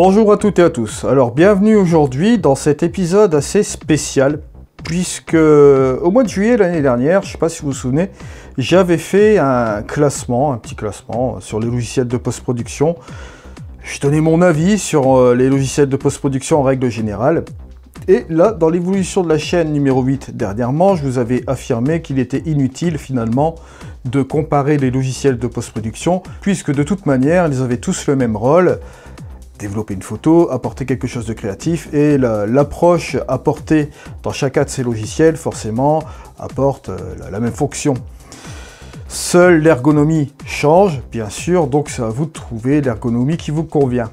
Bonjour à toutes et à tous. Alors bienvenue aujourd'hui dans cet épisode assez spécial puisque au mois de juillet l'année dernière, je ne sais pas si vous vous souvenez, j'avais fait un petit classement sur les logiciels de post-production. Je donnais mon avis sur les logiciels de post-production en règle générale. Et là, dans l'évolution de la chaîne numéro 8 dernièrement, je vous avais affirmé qu'il était inutile finalement de comparer les logiciels de post-production puisque de toute manière, ils avaient tous le même rôle. Développer une photo, apporter quelque chose de créatif, et l'approche apportée dans chacun de ces logiciels, forcément, apporte la même fonction. Seule l'ergonomie change, bien sûr, donc c'est à vous de trouver l'ergonomie qui vous convient.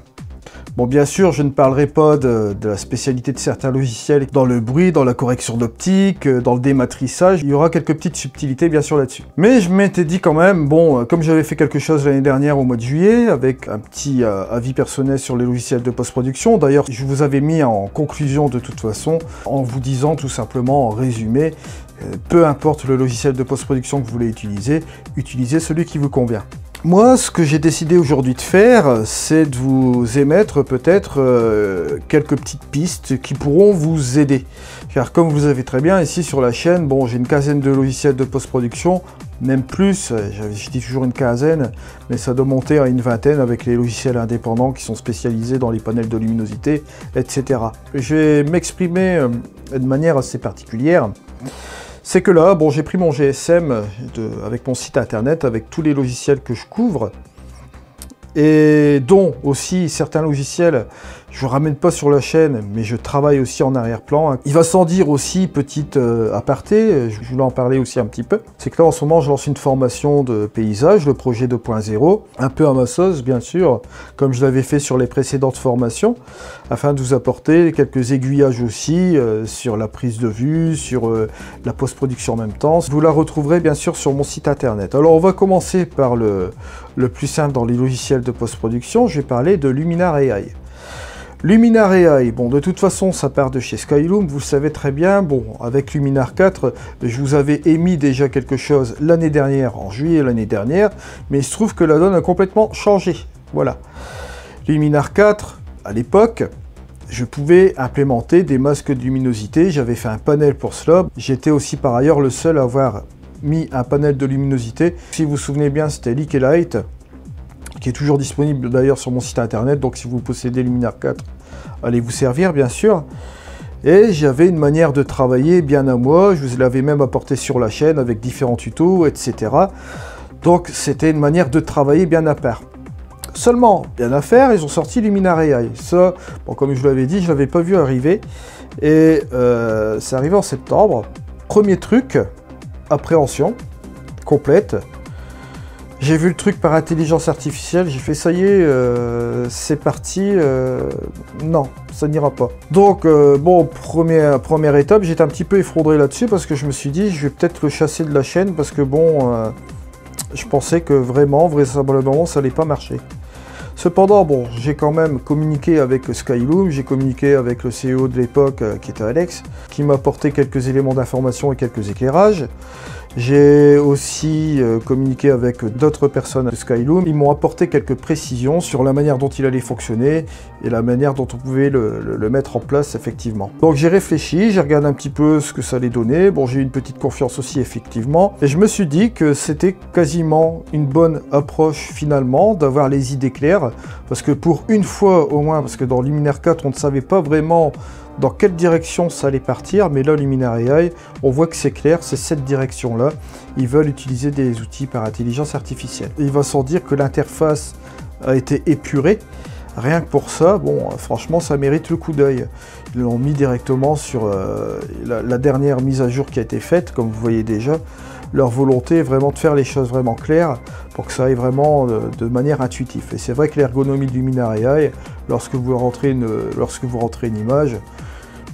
Bon, bien sûr, je ne parlerai pas de la spécialité de certains logiciels dans le bruit, dans la correction d'optique, dans le dématrissage. Il y aura quelques petites subtilités, bien sûr, là-dessus. Mais je m'étais dit quand même, bon, comme j'avais fait quelque chose l'année dernière au mois de juillet, avec un petit avis personnel sur les logiciels de post-production. D'ailleurs, je vous avais mis en conclusion de toute façon, en vous disant tout simplement, en résumé, peu importe le logiciel de post-production que vous voulez utiliser, utilisez celui qui vous convient. Moi, ce que j'ai décidé aujourd'hui de faire, c'est de vous émettre peut-être quelques petites pistes qui pourront vous aider. Car comme vous savez très bien, ici sur la chaîne, bon, j'ai une quinzaine de logiciels de post-production, même plus, je dis toujours une quinzaine, mais ça doit monter à une vingtaine avec les logiciels indépendants qui sont spécialisés dans les panels de luminosité, etc. Je vais m'exprimer de manière assez particulière. C'est que là, bon, j'ai pris mon GSM avec mon site internet, avec tous les logiciels que je couvre, et dont aussi certains logiciels, je ne ramène pas sur la chaîne, mais je travaille aussi en arrière-plan. Il va sans dire aussi, petite aparté, je voulais en parler aussi un petit peu, c'est que là en ce moment je lance une formation de paysage, le projet 2.0, un peu à ma sauce bien sûr, comme je l'avais fait sur les précédentes formations, afin de vous apporter quelques aiguillages aussi sur la prise de vue, sur la post-production en même temps. Vous la retrouverez bien sûr sur mon site internet. Alors on va commencer par le plus simple dans les logiciels de post-production, je vais parler de Luminar AI. Luminar AI, bon, de toute façon, ça part de chez Skyloom, vous le savez très bien. Bon, avec Luminar 4, je vous avais émis déjà quelque chose l'année dernière, en juillet l'année dernière, mais il se trouve que la donne a complètement changé. Voilà. Luminar 4, à l'époque, je pouvais implémenter des masques de luminosité, j'avais fait un panel pour cela. J'étais aussi par ailleurs le seul à avoir mis un panel de luminosité. Si vous vous souvenez bien, c'était Leak Light, qui est toujours disponible d'ailleurs sur mon site internet, donc si vous possédez Luminar 4, allez vous servir bien sûr. Et j'avais une manière de travailler bien à moi, je vous l'avais même apporté sur la chaîne avec différents tutos, etc. Donc c'était une manière de travailler bien à part. Seulement, bien à faire, ils ont sorti Luminar AI. Ça, bon, comme je vous l'avais dit, je ne l'avais pas vu arriver. Et c'est arrivé en septembre. Premier truc, appréhension complète. J'ai vu le truc par intelligence artificielle, j'ai fait ça y est, c'est parti, non, ça n'ira pas. Donc, bon, première étape, j'étais un petit peu effondré là-dessus parce que je me suis dit, je vais peut-être le chasser de la chaîne parce que bon, je pensais que vraiment, vraisemblablement, ça n'allait pas marcher. Cependant, bon, j'ai quand même communiqué avec Skyloom, j'ai communiqué avec le CEO de l'époque, qui était Alex, qui m'a apporté quelques éléments d'information et quelques éclairages. J'ai aussi communiqué avec d'autres personnes de Skyloom. Ils m'ont apporté quelques précisions sur la manière dont il allait fonctionner et la manière dont on pouvait le mettre en place effectivement. Donc j'ai réfléchi, j'ai regardé un petit peu ce que ça allait donner. Bon, j'ai eu une petite confiance aussi effectivement. Et je me suis dit que c'était quasiment une bonne approche finalement d'avoir les idées claires. Parce que pour une fois au moins, parce que dans Luminar 4 on ne savait pas vraiment dans quelle direction ça allait partir, mais là, Luminar AI, on voit que c'est clair, c'est cette direction-là. Ils veulent utiliser des outils par intelligence artificielle. Il va sans dire que l'interface a été épurée. Rien que pour ça, bon, franchement, ça mérite le coup d'œil. Ils l'ont mis directement sur la dernière mise à jour qui a été faite, comme vous voyez déjà. Leur volonté est vraiment de faire les choses vraiment claires pour que ça aille vraiment de manière intuitive. Et c'est vrai que l'ergonomie de Luminar AI, lorsque vous rentrez une image,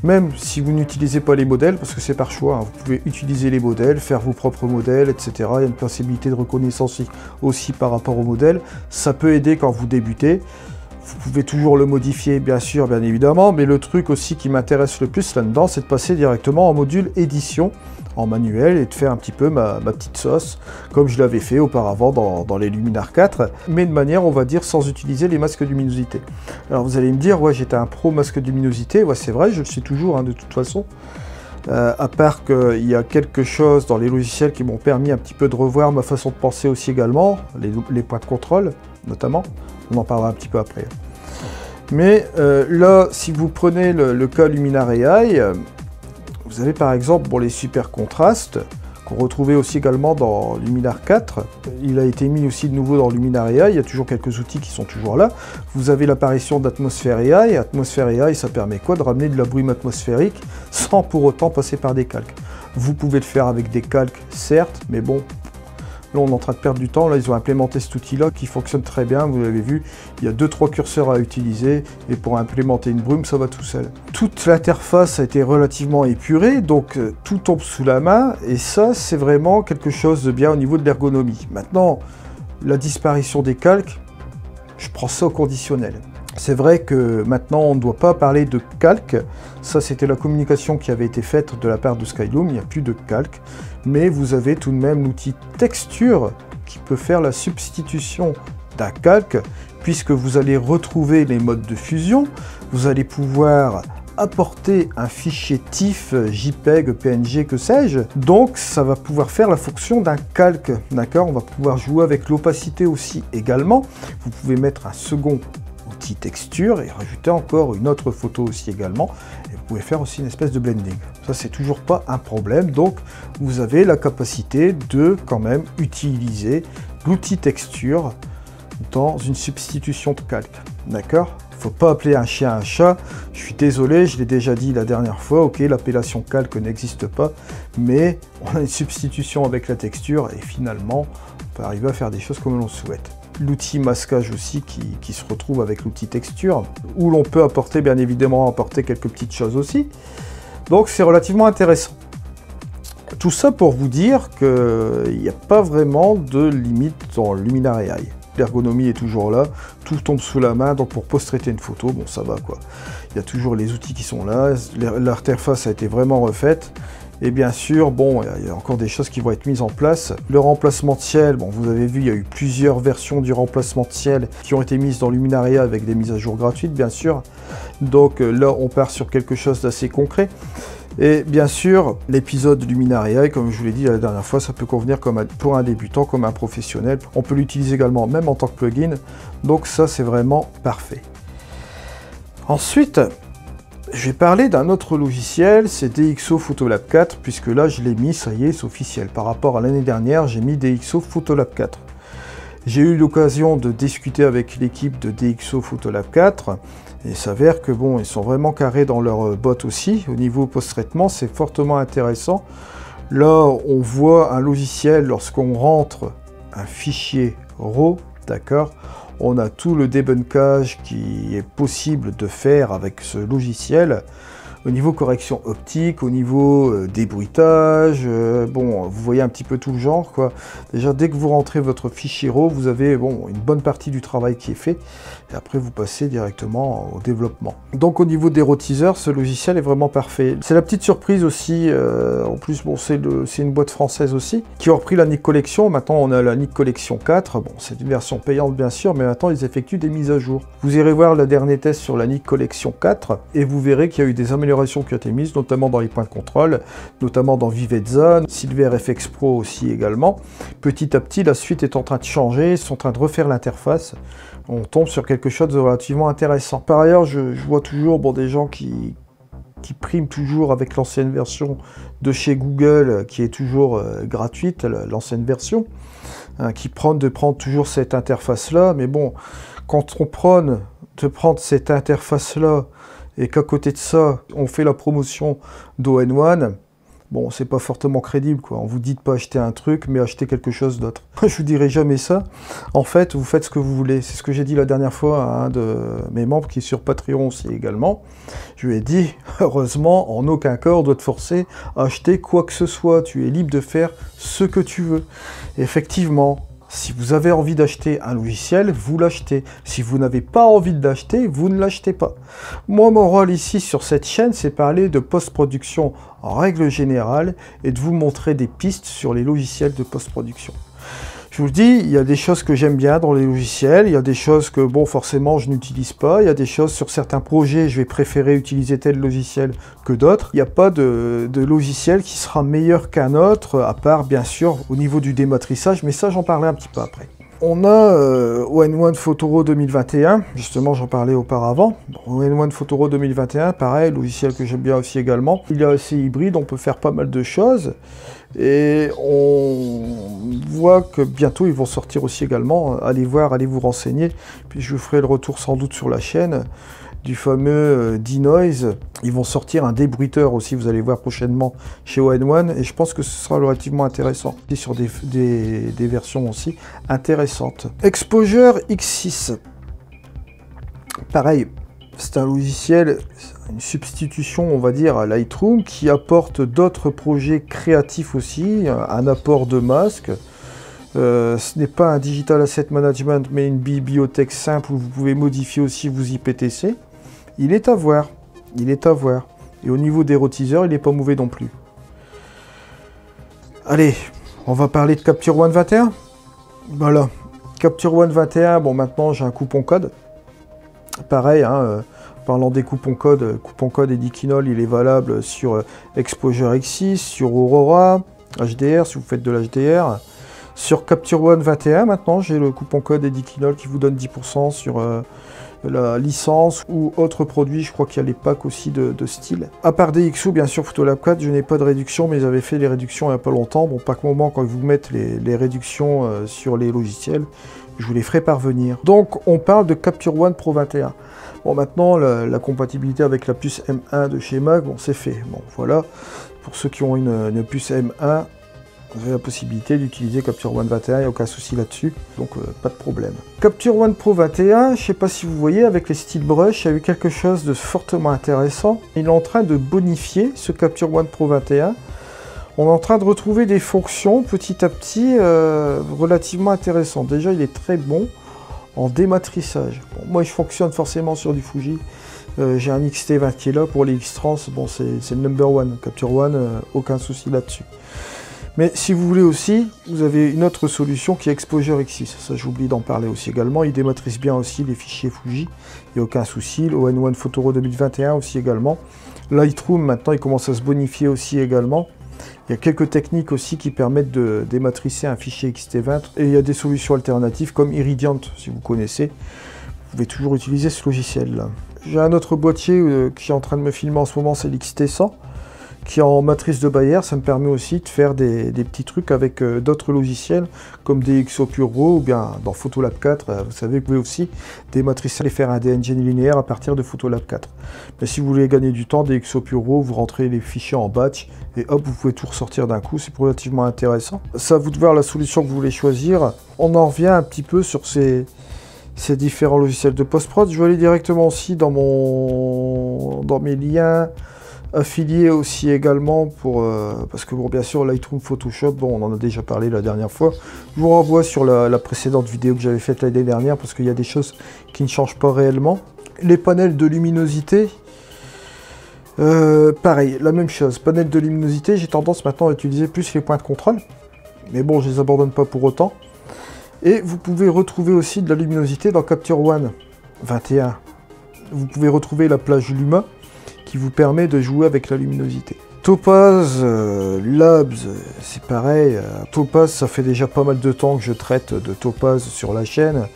même si vous n'utilisez pas les modèles, parce que c'est par choix, hein, vous pouvez utiliser les modèles, faire vos propres modèles, etc. Il y a une possibilité de reconnaissance aussi par rapport aux modèles. Ça peut aider quand vous débutez. Vous pouvez toujours le modifier, bien sûr, bien évidemment, mais le truc aussi qui m'intéresse le plus là-dedans, c'est de passer directement en module édition, en manuel, et de faire un petit peu ma petite sauce, comme je l'avais fait auparavant dans les Luminar 4, mais de manière, on va dire, sans utiliser les masques de luminosité. Alors vous allez me dire, ouais, j'étais un pro masque de luminosité, ouais, c'est vrai, je le suis toujours, hein, de toute façon. À part qu'il y a quelque chose dans les logiciels qui m'ont permis un petit peu de revoir ma façon de penser aussi également, les points de contrôle, notamment. On en parlera un petit peu après. Mais là, si vous prenez le cas Luminar AI, vous avez par exemple les super contrastes, qu'on retrouvait aussi également dans Luminar 4. Il a été mis aussi de nouveau dans Luminar AI, il y a toujours quelques outils qui sont toujours là. Vous avez l'apparition d'Atmosphère AI. Atmosphère AI, ça permet quoi? De ramener de la brume atmosphérique sans pour autant passer par des calques. Vous pouvez le faire avec des calques, certes, mais bon, là on est en train de perdre du temps. Là ils ont implémenté cet outil-là qui fonctionne très bien, vous l'avez vu. Il y a 2-3 curseurs à utiliser et pour implémenter une brume, ça va tout seul. Toute l'interface a été relativement épurée, donc tout tombe sous la main et ça c'est vraiment quelque chose de bien au niveau de l'ergonomie. Maintenant, la disparition des calques, je prends ça au conditionnel. C'est vrai que maintenant on ne doit pas parler de calque, ça c'était la communication qui avait été faite de la part de Skylum, il n'y a plus de calque, mais vous avez tout de même l'outil texture qui peut faire la substitution d'un calque, puisque vous allez retrouver les modes de fusion, vous allez pouvoir apporter un fichier TIFF, JPEG, PNG, que sais-je. Donc ça va pouvoir faire la fonction d'un calque, d'accord? On va pouvoir jouer avec l'opacité aussi également. Vous pouvez mettre un second outil texture et rajouter encore une autre photo aussi également. Et vous pouvez faire aussi une espèce de blending. Ça c'est toujours pas un problème. Donc vous avez la capacité de quand même utiliser l'outil texture dans une substitution de calque, d'accord? Faut pas appeler un chien un chat, je suis désolé, je l'ai déjà dit la dernière fois, ok, l'appellation calque n'existe pas, mais on a une substitution avec la texture et finalement, on peut arriver à faire des choses comme l'on souhaite. L'outil masquage aussi qui se retrouve avec l'outil texture, où l'on peut apporter, bien évidemment, quelques petites choses aussi. Donc c'est relativement intéressant. Tout ça pour vous dire qu'il n'y a pas vraiment de limite dans Luminar AI. L'ergonomie est toujours là, tout tombe sous la main, donc pour post-traiter une photo, bon ça va quoi. Il y a toujours les outils qui sont là, l'interface a été vraiment refaite, et bien sûr, bon, il y a encore des choses qui vont être mises en place. Le remplacement de ciel, bon vous avez vu, il y a eu plusieurs versions du remplacement de ciel qui ont été mises dans Luminar AI avec des mises à jour gratuites, bien sûr. Donc là, on part sur quelque chose d'assez concret. Et bien sûr, l'épisode Luminar AI, comme je vous l'ai dit la dernière fois, ça peut convenir pour un débutant, comme un professionnel. On peut l'utiliser également, même en tant que plugin. Donc ça, c'est vraiment parfait. Ensuite, je vais parler d'un autre logiciel, c'est DxO Photolab 4, puisque là, je l'ai mis, ça y est, c'est officiel. Par rapport à l'année dernière, j'ai mis DxO Photolab 4. J'ai eu l'occasion de discuter avec l'équipe de DxO Photolab 4, et il s'avère que bon, ils sont vraiment carrés dans leur botte aussi. Au niveau post-traitement, c'est fortement intéressant. Là, on voit un logiciel, lorsqu'on rentre un fichier RAW, d'accord, on a tout le débunkage qui est possible de faire avec ce logiciel. Au niveau correction optique, au niveau débruitage, bon, vous voyez un petit peu tout le genre, quoi. Déjà, dès que vous rentrez votre fichier RAW, vous avez bon, une bonne partie du travail qui est fait, et après vous passez directement au développement. Donc au niveau des RAW teasers, ce logiciel est vraiment parfait. C'est la petite surprise aussi, en plus, bon, c'est une boîte française aussi, qui a repris la Nik Collection. Maintenant, on a la Nik Collection 4, bon, c'est une version payante bien sûr, mais maintenant, ils effectuent des mises à jour. Vous irez voir le dernier test sur la Nik Collection 4, et vous verrez qu'il y a eu des améliorations qui ont été mises, notamment dans les points de contrôle, notamment dans Vivezza, Silver FX Pro aussi également. Petit à petit, la suite est en train de changer, ils sont en train de refaire l'interface. On tombe sur quelque chose de relativement intéressant. Par ailleurs, je vois toujours bon, des gens qui priment toujours avec l'ancienne version de chez Google, qui est toujours gratuite, l'ancienne version, hein, qui prennent de prendre toujours cette interface-là. Mais bon, quand on prône de prendre cette interface-là, et qu'à côté de ça, on fait la promotion d'All-in-One, bon, c'est pas fortement crédible, quoi. On vous dit de pas acheter un truc, mais acheter quelque chose d'autre. Je vous dirai jamais ça. En fait, vous faites ce que vous voulez. C'est ce que j'ai dit la dernière fois à un de mes membres qui est sur Patreon aussi également. Je lui ai dit, heureusement, en aucun cas, on doit te forcer à acheter quoi que ce soit. Tu es libre de faire ce que tu veux. Et effectivement, Si vous avez envie d'acheter un logiciel, vous l'achetez. Si vous n'avez pas envie de l'acheter, vous ne l'achetez pas. Moi, mon rôle ici sur cette chaîne, c'est parler de post-production en règle générale et de vous montrer des pistes sur les logiciels de post-production. Je vous le dis, il y a des choses que j'aime bien dans les logiciels, il y a des choses que, bon, forcément, je n'utilise pas, il y a des choses sur certains projets, je vais préférer utiliser tel logiciel que d'autres. Il n'y a pas de logiciel qui sera meilleur qu'un autre, à part, bien sûr, au niveau du dématrissage, mais ça, j'en parlerai un petit peu après. On a ON1 Photoro 2021, justement j'en parlais auparavant. ON1 Photoro 2021, pareil, logiciel que j'aime bien aussi également. Il est assez hybride, on peut faire pas mal de choses. Et on voit que bientôt ils vont sortir aussi également. Allez voir, allez vous renseigner. Puis je vous ferai le retour sans doute sur la chaîne du fameux denoise. Ils vont sortir un débruiteur aussi, vous allez voir prochainement chez ON1, et je pense que ce sera relativement intéressant. Et sur des versions aussi intéressantes. Exposure X6. Pareil, c'est un logiciel, une substitution, on va dire, à Lightroom, qui apporte d'autres projets créatifs aussi, un apport de masque. Ce n'est pas un Digital Asset Management, mais une bibliothèque simple où vous pouvez modifier aussi vos IPTC. Il est à voir, il est à voir. Et au niveau des rotiseurs, il n'est pas mauvais non plus. Allez, on va parler de Capture One 21. Voilà, Capture One 21, bon maintenant j'ai un coupon code. Pareil, hein, parlant des coupon code Edikinol, il est valable sur Exposure X6, sur Aurora, HDR, si vous faites de l'HDR. Sur Capture One 21, maintenant, j'ai le coupon code Edikinol qui vous donne 10% sur la licence ou autre produit. Je crois qu'il y a les packs aussi de style. À part DxO, bien sûr, Photolab 4, je n'ai pas de réduction, mais ils avaient fait les réductions il n'y a pas longtemps. Bon, pas que moment, quand ils vous mettent les réductions sur les logiciels, je vous les ferai parvenir. Donc, on parle de Capture One Pro 21. Bon, maintenant, la compatibilité avec la puce M1 de chez Mac, bon, c'est fait. Bon, voilà. Pour ceux qui ont une puce M1, vous avez la possibilité d'utiliser Capture One 21, il n'y a aucun souci là-dessus, donc pas de problème. Capture One Pro 21, je ne sais pas si vous voyez, avec les style brush, il y a eu quelque chose de fortement intéressant. Il est en train de bonifier ce Capture One Pro 21. On est en train de retrouver des fonctions petit à petit relativement intéressantes. Déjà, il est très bon en dématrissage. Bon, moi, je fonctionne forcément sur du Fuji. J'ai un XT20 qui est là pour les X-Trans. Bon, c'est le number one. Capture One, aucun souci là-dessus. Mais si vous voulez aussi, vous avez une autre solution qui est Exposure X6. Ça, j'oublie d'en parler aussi également. Il dématrisse bien aussi les fichiers Fuji. Il n'y a aucun souci. Le ON1 Photoro 2021 aussi également. Lightroom, maintenant, il commence à se bonifier aussi également. Il y a quelques techniques aussi qui permettent de dématricer un fichier XT20. Et il y a des solutions alternatives comme Iridiant, si vous connaissez. Vous pouvez toujours utiliser ce logiciel-là. J'ai un autre boîtier qui est en train de me filmer en ce moment, c'est l'XT100. Qui est en matrice de Bayer, ça me permet aussi de faire des petits trucs avec d'autres logiciels comme DxO Pure Raw ou bien dans Photolab 4, vous savez, vous pouvez aussi dématricer et faire un DNG linéaire à partir de Photolab 4. Mais si vous voulez gagner du temps, DxO Pure Raw, vous rentrez les fichiers en batch et hop, vous pouvez tout ressortir d'un coup, c'est relativement intéressant. Ça à vous de voir la solution que vous voulez choisir. On en revient un petit peu sur ces différents logiciels de post-prod. Je vais aller directement aussi dans mes liens affilié aussi également pour parce que bon, bien sûr Lightroom, Photoshop, bon on en a déjà parlé la dernière fois. Je vous renvoie sur la précédente vidéo que j'avais faite l'année dernière parce qu'il y a des choses qui ne changent pas réellement. Les panels de luminosité, pareil, la même chose. Panel de luminosité, j'ai tendance maintenant à utiliser plus les points de contrôle, mais bon je les abandonne pas pour autant. Et vous pouvez retrouver aussi de la luminosité dans Capture One 21. Vous pouvez retrouver la plage Luma qui vous permet de jouer avec la luminosité. Topaz Labs, c'est pareil. Topaz, ça fait déjà pas mal de temps que je traite de Topaz sur la chaîne.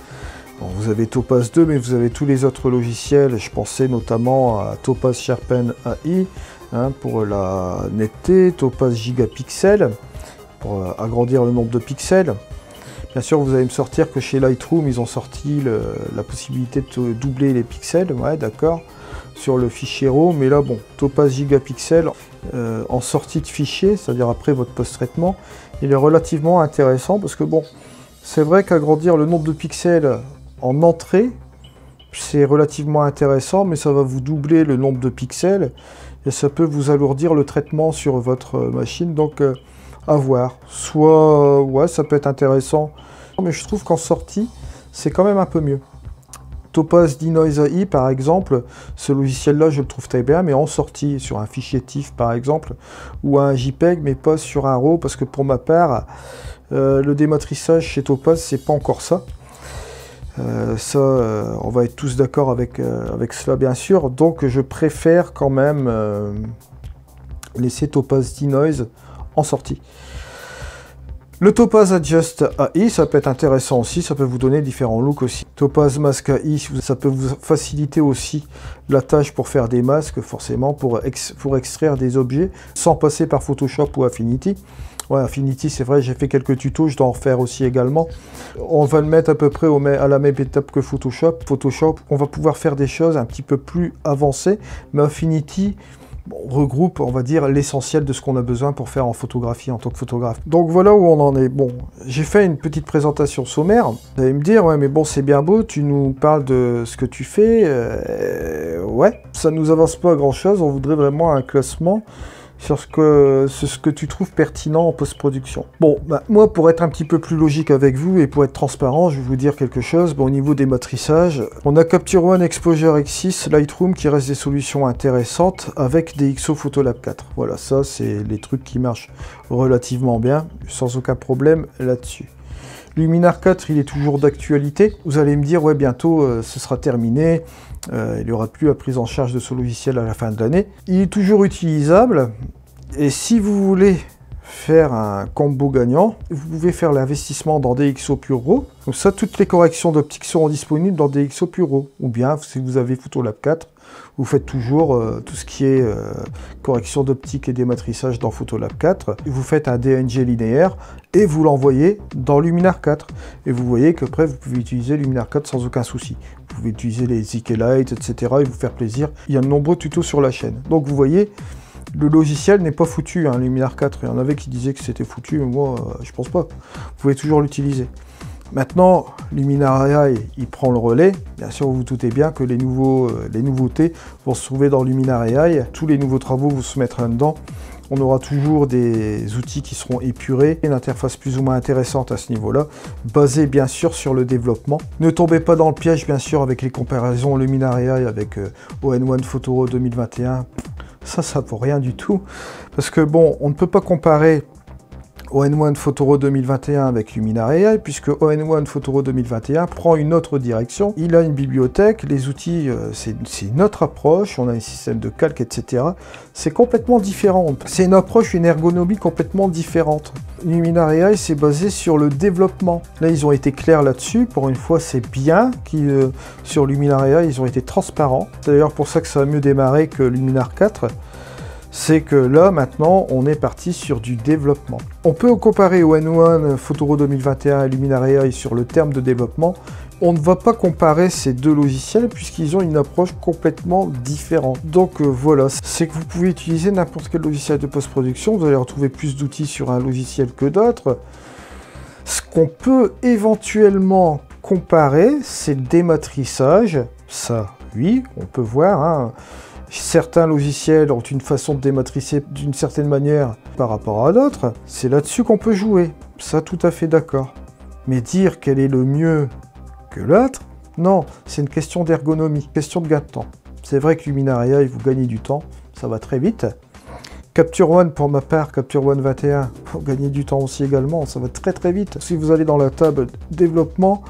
Bon, vous avez Topaz 2, mais vous avez tous les autres logiciels. Je pensais notamment à Topaz Sharpen AI hein, pour la netteté, Topaz Gigapixel pour agrandir le nombre de pixels. Bien sûr, vous allez me sortir que chez Lightroom, ils ont sorti la possibilité de doubler les pixels, ouais, d'accord, sur le fichier RAW, mais là, bon, Topaz Gigapixel, en sortie de fichier, c'est-à-dire après votre post-traitement, il est relativement intéressant, parce que bon, c'est vrai qu'agrandir le nombre de pixels en entrée, c'est relativement intéressant, mais ça va vous doubler le nombre de pixels, et ça peut vous alourdir le traitement sur votre machine, donc à voir. Soit, ouais, ça peut être intéressant Mais je trouve qu'en sortie, c'est quand même un peu mieux. Topaz Denoise AI, par exemple, ce logiciel-là, je le trouve très bien, mais en sortie, sur un fichier TIFF, par exemple, ou un JPEG, mais pas sur un RAW, parce que pour ma part, le dématrissage chez Topaz, c'est pas encore ça. On va être tous d'accord avec cela, bien sûr. Donc, je préfère quand même laisser Topaz Denoise en sortie. Le Topaz Adjust AI, ça peut être intéressant aussi, ça peut vous donner différents looks aussi. Topaz Mask AI, ça peut vous faciliter aussi la tâche pour faire des masques, forcément, pour extraire des objets, sans passer par Photoshop ou Affinity. Ouais, Affinity, c'est vrai, j'ai fait quelques tutos, je dois en refaire aussi également. On va le mettre à peu près à la même étape que Photoshop. Photoshop, on va pouvoir faire des choses un petit peu plus avancées, mais Affinity... Bon, regroupe, on va dire, l'essentiel de ce qu'on a besoin pour faire en photographie, en tant que photographe. Donc voilà où on en est. Bon, j'ai fait une petite présentation sommaire. Vous allez me dire, ouais, mais bon, c'est bien beau, tu nous parles de ce que tu fais. Ouais, ça nous avance pas à grand-chose. On voudrait vraiment un classement sur ce que tu trouves pertinent en post-production. Bon, bah, moi, pour être un petit peu plus logique avec vous et pour être transparent, je vais vous dire quelque chose. Bon, au niveau des matriçages, on a Capture One, Exposure X6, Lightroom qui restent des solutions intéressantes avec DxO Photolab 4. Voilà, ça, c'est les trucs qui marchent relativement bien, sans aucun problème là-dessus. Luminar 4, il est toujours d'actualité. Vous allez me dire, ouais, bientôt, ce sera terminé. Il n'y aura plus la prise en charge de ce logiciel à la fin de l'année. Il est toujours utilisable. Et si vous voulez faire un combo gagnant, vous pouvez faire l'investissement dans DxO Pure RAW. Comme ça, toutes les corrections d'optique seront disponibles dans DxO Pure RAW. Ou bien, si vous avez Photolab 4, vous faites toujours tout ce qui est correction d'optique et dématrissage dans Photolab 4. Vous faites un DNG linéaire et vous l'envoyez dans Luminar 4. Et vous voyez qu'après, vous pouvez utiliser Luminar 4 sans aucun souci. Vous pouvez utiliser les ZK Light, etc. et vous faire plaisir. Il y a de nombreux tutos sur la chaîne. Donc vous voyez, le logiciel n'est pas foutu, hein, Luminar 4. Il y en avait qui disaient que c'était foutu, mais moi, je pense pas. Vous pouvez toujours l'utiliser. Maintenant, Luminar AI, il prend le relais. Bien sûr, vous vous doutez bien que les nouveautés vont se trouver dans Luminar AI. Tous les nouveaux travaux vont se mettre là-dedans. On aura toujours des outils qui seront épurés, une interface plus ou moins intéressante à ce niveau-là, basée bien sûr sur le développement. Ne tombez pas dans le piège, bien sûr, avec les comparaisons Luminar AI avec ON1 Photoro 2021. Ça vaut rien du tout. Parce que bon, on ne peut pas comparer ON1 Photoro 2021 avec Luminar AI, puisque ON1 Photoro 2021 prend une autre direction. Il a une bibliothèque, les outils, c'est une autre approche, on a un système de calque, etc. C'est complètement différent. C'est une approche, une ergonomie complètement différente. Luminar AI, c'est basé sur le développement. Là, ils ont été clairs là-dessus. Pour une fois, c'est bien sur Luminar AI, ils ont été transparents. C'est d'ailleurs pour ça que ça a mieux démarré que Luminar 4. C'est que là, maintenant, on est parti sur du développement. On peut comparer ON1 Photoro 2021 et Luminar AI sur le terme de développement. On ne va pas comparer ces deux logiciels puisqu'ils ont une approche complètement différente. Donc voilà, c'est que vous pouvez utiliser n'importe quel logiciel de post-production. Vous allez retrouver plus d'outils sur un logiciel que d'autres. Ce qu'on peut éventuellement comparer, c'est le dématrissage. Ça, oui, on peut voir, hein. Certains logiciels ont une façon de dématrisser d'une certaine manière par rapport à d'autres. C'est là-dessus qu'on peut jouer. Ça, tout à fait d'accord. Mais dire quel est le mieux que l'autre, non, c'est une question d'ergonomie, question de gain de temps. C'est vrai que Luminar AI, vous gagnez du temps, ça va très vite. Capture One, pour ma part, Capture One 21, vous gagnez du temps aussi également, ça va très très vite. Si vous allez dans la table développement,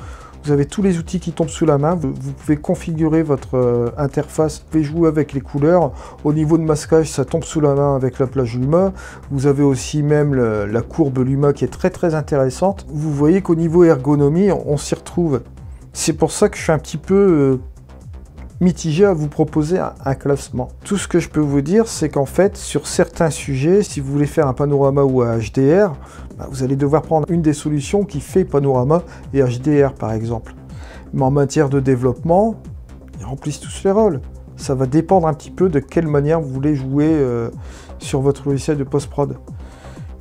vous avez tous les outils qui tombent sous la main, vous pouvez configurer votre interface, vous pouvez jouer avec les couleurs. Au niveau de masquage, ça tombe sous la main avec la plage Luma. Vous avez aussi même la courbe Luma qui est très très intéressante. Vous voyez qu'au niveau ergonomie, on s'y retrouve. C'est pour ça que je suis un petit peu mitigé à vous proposer un classement. Tout ce que je peux vous dire, c'est qu'en fait, sur certains sujets, si vous voulez faire un panorama ou un HDR, vous allez devoir prendre une des solutions qui fait panorama et HDR par exemple. Mais en matière de développement, ils remplissent tous les rôles. Ça va dépendre un petit peu de quelle manière vous voulez jouer sur votre logiciel de post-prod.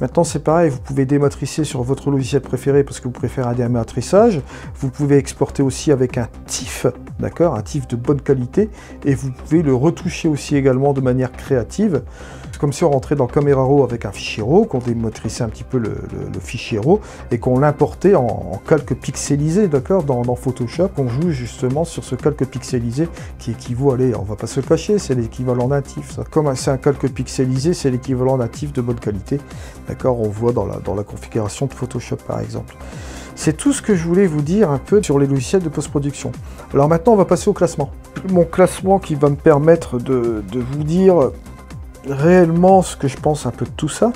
Maintenant, c'est pareil, vous pouvez dématrisser sur votre logiciel préféré parce que vous préférez un dématrissage. Vous pouvez exporter aussi avec un TIFF d'accord, un TIFF de bonne qualité, et vous pouvez le retoucher aussi également de manière créative. C'est comme si on rentrait dans Camera Raw avec un fichier RAW, qu'on démotrissait un petit peu le fichier RAW, et qu'on l'importait en calque pixelisé, d'accord, dans Photoshop. On joue justement sur ce calque pixelisé qui équivaut, allez, on va pas se le cacher, c'est l'équivalent d'un TIFF, ça. Comme c'est un calque pixelisé, c'est l'équivalent d'un TIFF de bonne qualité, d'accord, on voit dans la configuration de Photoshop par exemple. C'est tout ce que je voulais vous dire un peu sur les logiciels de post-production. Alors maintenant, on va passer au classement. Mon classement qui va me permettre de vous dire réellement ce que je pense un peu de tout ça.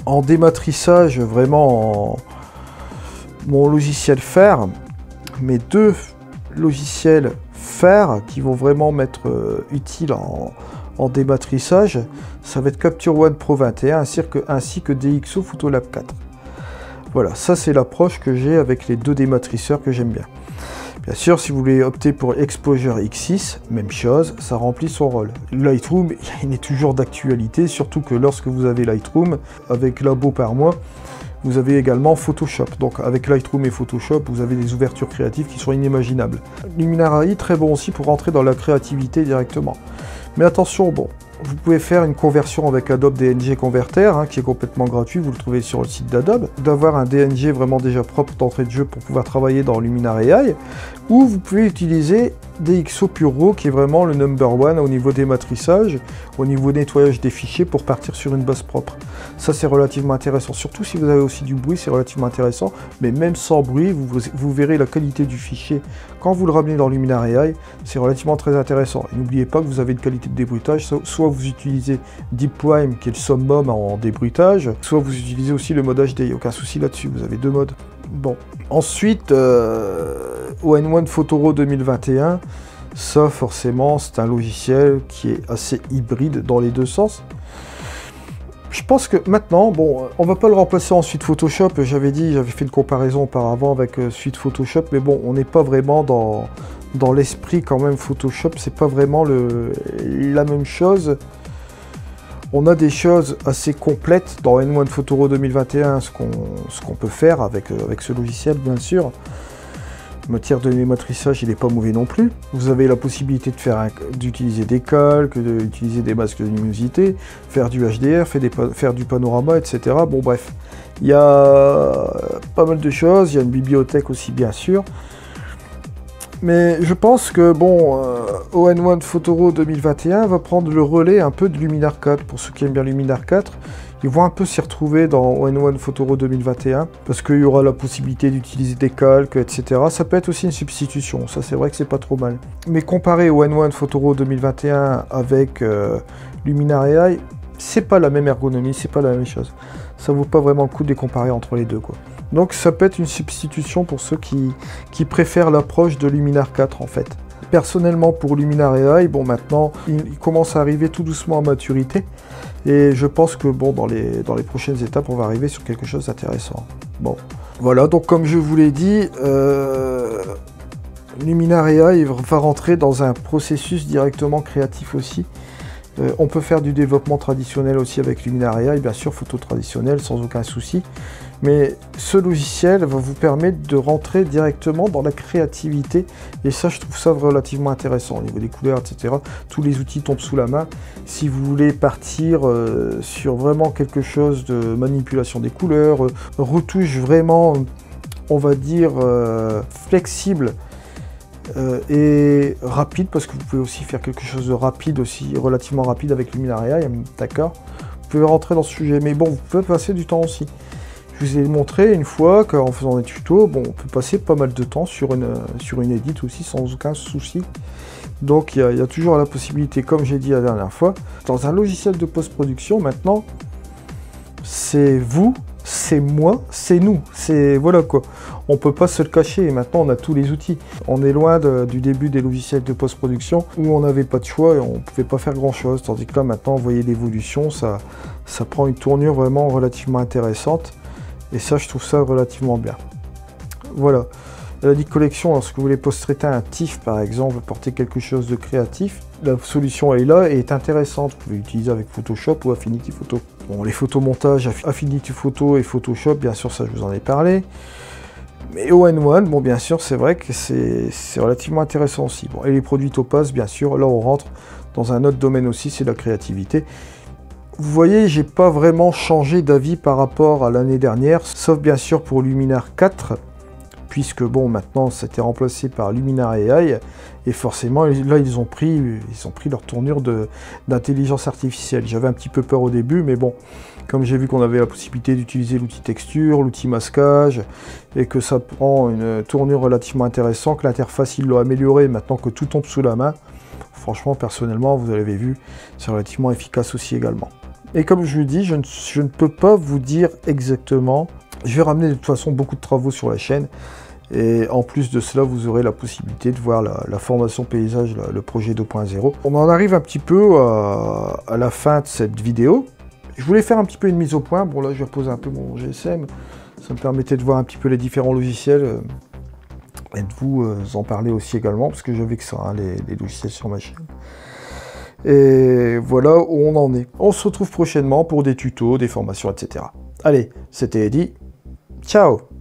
En dématrissage, vraiment, mon logiciel fer, mes deux logiciels fer qui vont vraiment m'être utiles en dématrissage, ça va être Capture One Pro 21 ainsi que DxO Photolab 4. Voilà, ça c'est l'approche que j'ai avec les deux dématrisseurs que j'aime bien. Bien sûr, si vous voulez opter pour Exposure X6, même chose, ça remplit son rôle. Lightroom, il est toujours d'actualité, surtout que lorsque vous avez Lightroom, avec Labo par mois, vous avez également Photoshop. Donc avec Lightroom et Photoshop, vous avez des ouvertures créatives qui sont inimaginables. Luminar AI, très bon aussi pour rentrer dans la créativité directement. Mais attention, bon, vous pouvez faire une conversion avec Adobe DNG Converter, hein, qui est complètement gratuit, vous le trouvez sur le site d'Adobe, d'avoir un DNG vraiment déjà propre d'entrée de jeu pour pouvoir travailler dans Luminar AI, ou vous pouvez utiliser DxO Pure RAW, qui est vraiment le number one au niveau des matriçages, au niveau nettoyage des fichiers pour partir sur une base propre. Ça c'est relativement intéressant, surtout si vous avez aussi du bruit, c'est relativement intéressant, mais même sans bruit, vous verrez la qualité du fichier quand vous le ramenez dans Luminar AI, c'est relativement très intéressant. Et n'oubliez pas que vous avez une qualité de débruitage, soit vous utilisez Deep Prime, qui est le summum en débruitage, soit vous utilisez aussi le mode HD, il n'y a aucun souci là-dessus, vous avez deux modes. Bon, ensuite, ON1 Photo Raw 2021, ça forcément c'est un logiciel qui est assez hybride dans les deux sens. Je pense que maintenant, bon, on va pas le remplacer en Suite Photoshop, j'avais fait une comparaison auparavant avec Suite Photoshop, mais bon, on n'est pas vraiment dans l'esprit quand même Photoshop, c'est pas vraiment la même chose. On a des choses assez complètes dans N1 Photo Raw 2021, ce qu'on peut faire avec ce logiciel, bien sûr. En matière de dématrissage, il n'est pas mauvais non plus. Vous avez la possibilité d'utiliser des calques, d'utiliser des masques de luminosité, faire du HDR, faire du panorama, etc. Bon bref, il y a pas mal de choses, il y a une bibliothèque aussi bien sûr. Mais je pense que bon, ON1 Photo Raw 2021 va prendre le relais un peu de Luminar 4. Pour ceux qui aiment bien Luminar 4, ils vont un peu s'y retrouver dans ON1 Photo Raw 2021, parce qu'il y aura la possibilité d'utiliser des calques, etc. Ça peut être aussi une substitution, ça c'est vrai que c'est pas trop mal. Mais comparer ON1 Photo Raw 2021 avec Luminar AI, c'est pas la même ergonomie, c'est pas la même chose. Ça vaut pas vraiment le coup de les comparer entre les deux, quoi. Donc ça peut être une substitution pour ceux qui préfèrent l'approche de Luminar 4 en fait. Personnellement pour Luminar AI, bon maintenant il commence à arriver tout doucement à maturité et je pense que bon dans les prochaines étapes on va arriver sur quelque chose d'intéressant. Bon voilà, donc comme je vous l'ai dit, Luminar AI va rentrer dans un processus directement créatif aussi. On peut faire du développement traditionnel aussi avec Luminar AI, bien sûr, photo traditionnelle sans aucun souci. Mais ce logiciel va vous permettre de rentrer directement dans la créativité. Et ça, je trouve ça relativement intéressant au niveau des couleurs, etc. Tous les outils tombent sous la main. Si vous voulez partir sur vraiment quelque chose de manipulation des couleurs, retouche vraiment, on va dire, flexible, et rapide, parce que vous pouvez aussi faire quelque chose de rapide aussi, relativement rapide avec Luminar AI, d'accord. Vous pouvez rentrer dans ce sujet, mais bon, vous pouvez passer du temps aussi. Je vous ai montré une fois qu'en faisant des tutos, bon, on peut passer pas mal de temps sur une edit aussi sans aucun souci. Donc il y a toujours la possibilité, comme j'ai dit la dernière fois, dans un logiciel de post-production maintenant, c'est vous, c'est moi, c'est nous, c'est voilà quoi. On peut pas se le cacher, et maintenant on a tous les outils. On est loin du début des logiciels de post-production où on n'avait pas de choix et on pouvait pas faire grand chose, tandis que là maintenant, vous voyez l'évolution, ça prend une tournure vraiment relativement intéressante, et ça je trouve ça relativement bien. Voilà. La Lead Collection, lorsque vous voulez post-traiter un TIFF par exemple, porter quelque chose de créatif, la solution est là et est intéressante. Vous pouvez l'utiliser avec Photoshop ou Affinity Photo. Bon, les photomontages, Affinity Photo et Photoshop, bien sûr, ça je vous en ai parlé. Mais All-in-One, bon, bien sûr, c'est vrai que c'est relativement intéressant aussi. Bon, et les produits Topaz, bien sûr, là, on rentre dans un autre domaine aussi, c'est la créativité. Vous voyez, j'ai pas vraiment changé d'avis par rapport à l'année dernière, sauf bien sûr pour Luminar 4, puisque bon, maintenant, c'était remplacé par Luminar AI, et forcément, là, ils ont pris leur tournure d'intelligence artificielle. J'avais un petit peu peur au début, mais bon, comme j'ai vu qu'on avait la possibilité d'utiliser l'outil texture, l'outil masquage, et que ça prend une tournure relativement intéressante, que l'interface, ils l'ont améliorée maintenant que tout tombe sous la main. Franchement, personnellement, vous l'avez vu, c'est relativement efficace aussi également. Et comme je vous dis, je ne peux pas vous dire exactement. Je vais ramener de toute façon beaucoup de travaux sur la chaîne. Et en plus de cela, vous aurez la possibilité de voir la formation paysage, le projet 2.0. On en arrive un petit peu à la fin de cette vidéo. Je voulais faire un petit peu une mise au point. Bon là, je vais reposer un peu mon GSM. Ça me permettait de voir un petit peu les différents logiciels. Et de vous en parler aussi également, parce que j'avais que ça, hein, les logiciels sur ma chaîne. Et voilà où on en est. On se retrouve prochainement pour des tutos, des formations, etc. Allez, c'était Eddy. Ciao!